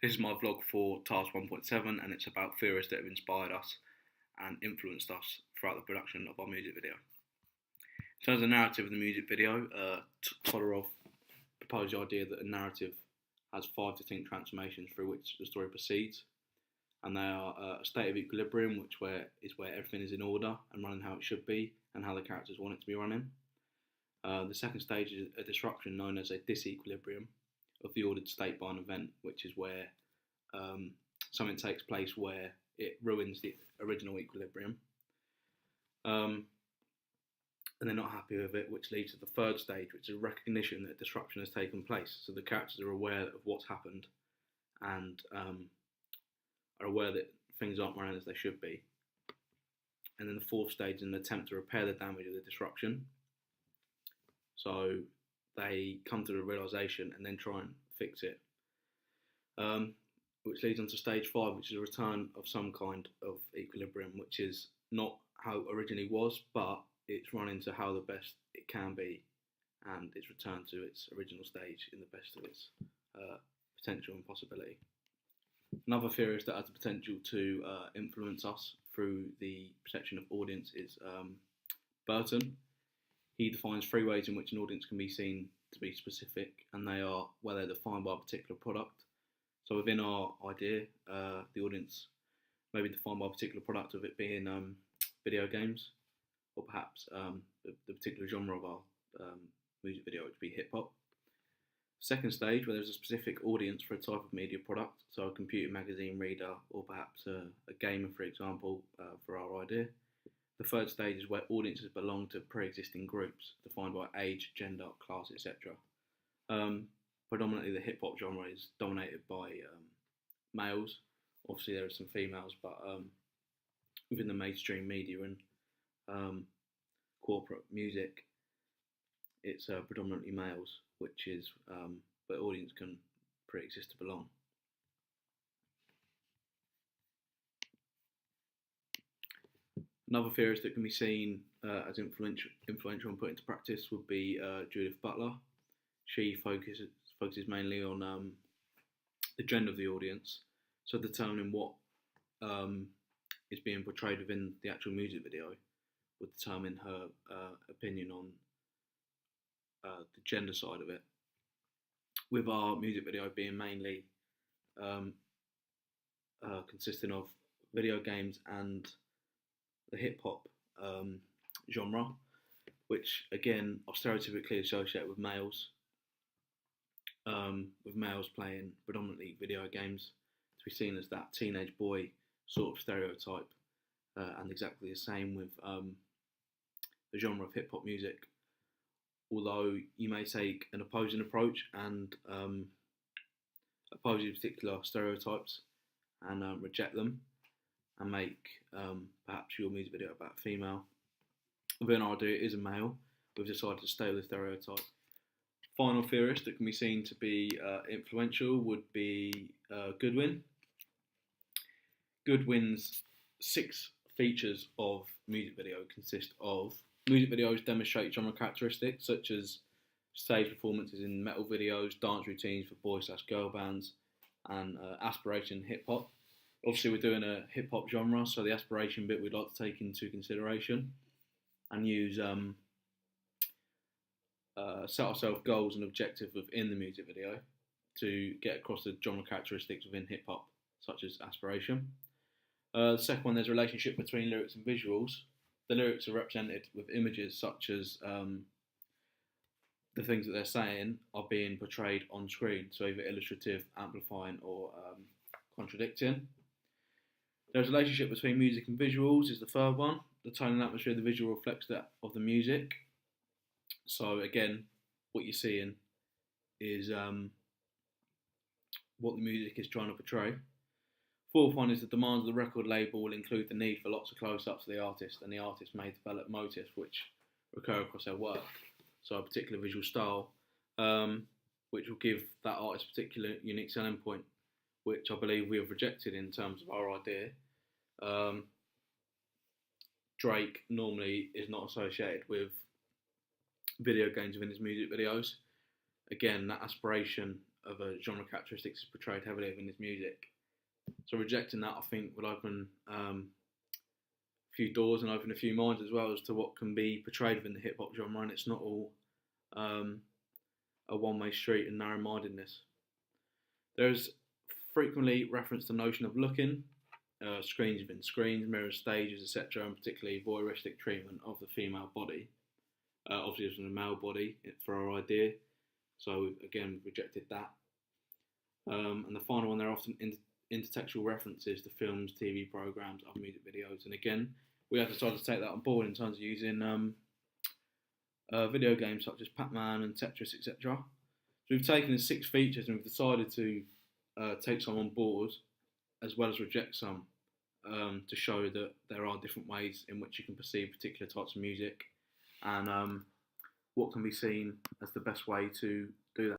This is my vlog for Task 1.7 and it's about theories that have inspired us and influenced us throughout the production of our music video. In terms of the narrative of the music video, Todorov proposed the idea that a narrative has 5 distinct transformations through which the story proceeds, and they are a state of equilibrium, which is where everything is in order and running how it should be and how the characters want it to be running. The second stage is a disruption known as a disequilibrium of the ordered state by an event, which is where something takes place where it ruins the original equilibrium. And they're not happy with it, which leads to the third stage, which is a recognition that disruption has taken place. So the characters are aware of what's happened and are aware that things aren't running as they should be. And then the fourth stage is an attempt to repair the damage of the disruption. So they come to the realization and then try and fix it. Which leads on to stage 5, which is a return of some kind of equilibrium, which is not how it originally was, but it's run into how the best it can be, and it's returned to its original stage in the best of its potential and possibility. Another theorist that has the potential to influence us through the perception of audience is Burton. He defines 3 ways in which an audience can be seen to be specific, and they are where they're defined by a particular product. So within our idea, the audience may be defined by a particular product of it being video games, or perhaps the particular genre of our music video, which would be hip hop. Second stage, where there's a specific audience for a type of media product, so a computer magazine reader, or perhaps a gamer, for example, for our idea. The third stage is where audiences belong to pre-existing groups, defined by age, gender, class, etc. Predominantly the hip-hop genre is dominated by males. Obviously there are some females, but within the mainstream media and corporate music, it's predominantly males, which is where audience can pre-exist to belong. Another theorist that can be seen as influential and put into practice would be Judith Butler. She focuses mainly on the gender of the audience, so determining what is being portrayed within the actual music video would determine her opinion on the gender side of it. With our music video being mainly consisting of video games and the hip hop genre, which again are stereotypically associated with males playing predominantly video games, to be seen as that teenage boy sort of stereotype, and exactly the same with the genre of hip hop music. Although you may take an opposing approach and oppose these particular stereotypes and reject them, and make perhaps your music video about a female. Within our idea, it is a male. We've decided to stay with the stereotype. Final theorist that can be seen to be influential would be Goodwin. Goodwin's 6 features of music video consist of: music videos demonstrate genre characteristics such as stage performances in metal videos, dance routines for boy/girl bands, and aspiration hip hop. Obviously we're doing a hip hop genre, so the aspiration bit we'd like to take into consideration and use set ourselves goals and objectives within the music video to get across the genre characteristics within hip hop, such as aspiration. The second one, there's a relationship between lyrics and visuals. The lyrics are represented with images such as the things that they're saying are being portrayed on screen, so either illustrative, amplifying, or contradicting. There's a relationship between music and visuals is the third one. The tone and atmosphere of the visual reflects that of the music. So again, what you're seeing is what the music is trying to portray. Fourth one is the demands of the record label will include the need for lots of close-ups of the artist, and the artist may develop motifs which recur across their work. So a particular visual style, which will give that artist a particular unique selling point, which I believe we have rejected in terms of our idea. Drake normally is not associated with video games within his music videos. Again, that aspiration of a genre characteristics is portrayed heavily within his music. So rejecting that, I think, will open a few doors and open a few minds as well as to what can be portrayed within the hip hop genre, and it's not all a one-way street and narrow-mindedness. There's frequently referenced the notion of looking, screens within screens, mirrors, stages, etc., and particularly voyeuristic treatment of the female body. Obviously, it's a male body for our idea, so again, we've rejected that. And the final one, there are often intertextual references to films, TV programs, other music videos, and again, we have decided to take that on board in terms of using video games such as Pac-Man and Tetris, etc. So we've taken the 6 features and we've decided to take some on board as well as reject some to show that there are different ways in which you can perceive particular types of music and what can be seen as the best way to do that.